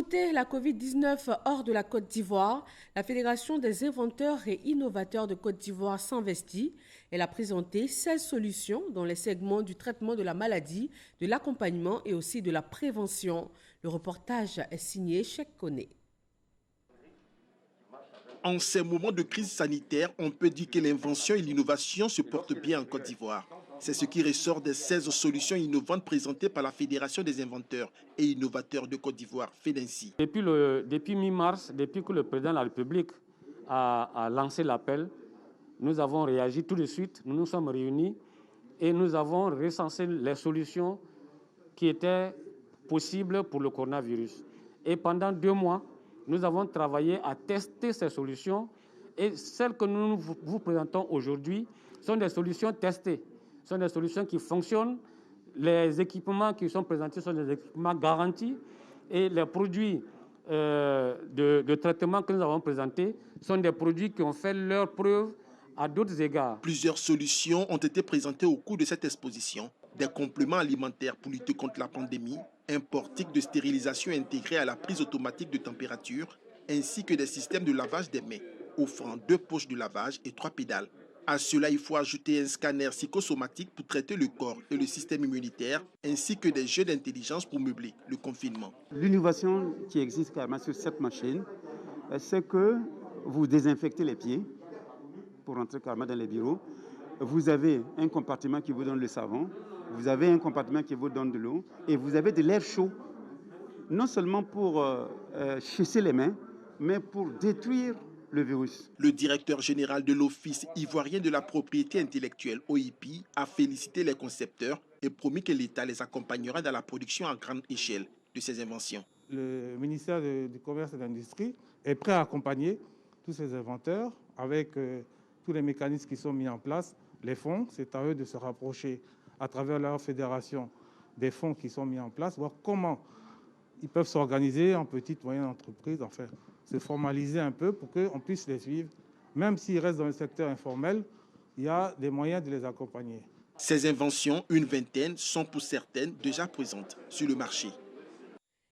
lutter la Covid-19 hors de la Côte d'Ivoire, la Fédération des inventeurs et innovateurs de Côte d'Ivoire s'investit. Elle a présenté 16 solutions dans les segments du traitement de la maladie, de l'accompagnement et aussi de la prévention. Le reportage est signé Cheikh Koné. En ces moments de crise sanitaire, on peut dire que l'invention et l'innovation se portent bien en Côte d'Ivoire. C'est ce qui ressort des 16 solutions innovantes présentées par la Fédération des inventeurs et innovateurs de Côte d'Ivoire, FEDINCI. Depuis mi-mars, depuis que le président de la République a lancé l'appel, nous avons réagi tout de suite, nous nous sommes réunis et nous avons recensé les solutions qui étaient possibles pour le coronavirus. Et pendant 2 mois, nous avons travaillé à tester ces solutions et celles que nous vous présentons aujourd'hui sont des solutions testées, sont des solutions qui fonctionnent. Les équipements qui sont présentés sont des équipements garantis et les produits de traitement que nous avons présentés sont des produits qui ont fait leur preuve à d'autres égards. Plusieurs solutions ont été présentées au cours de cette exposition. Des compléments alimentaires pour lutter contre la pandémie, un portique de stérilisation intégré à la prise automatique de température, ainsi que des systèmes de lavage des mains, offrant 2 poches de lavage et 3 pédales. À cela, il faut ajouter un scanner psychosomatique pour traiter le corps et le système immunitaire, ainsi que des jeux d'intelligence pour meubler le confinement. L'innovation qui existe carrément sur cette machine, c'est que vous désinfectez les pieds pour rentrer carrément dans les bureaux. Vous avez un compartiment qui vous donne le savon, vous avez un compartiment qui vous donne de l'eau et vous avez de l'air chaud, non seulement pour chasser les mains, mais pour détruire le virus. Le directeur général de l'Office ivoirien de la propriété intellectuelle, OIP, a félicité les concepteurs et promis que l'État les accompagnera dans la production à grande échelle de ces inventions. Le ministère du Commerce et de l'Industrie est prêt à accompagner tous ces inventeurs avec tous les mécanismes qui sont mis en place. Les fonds, c'est à eux de se rapprocher à travers leur fédération des fonds qui sont mis en place, voir comment ils peuvent s'organiser en petites, moyennes entreprises, enfin, se formaliser un peu pour qu'on puisse les suivre. Même s'ils restent dans le secteur informel, il y a des moyens de les accompagner. Ces inventions, une vingtaine, sont pour certaines déjà présentes sur le marché.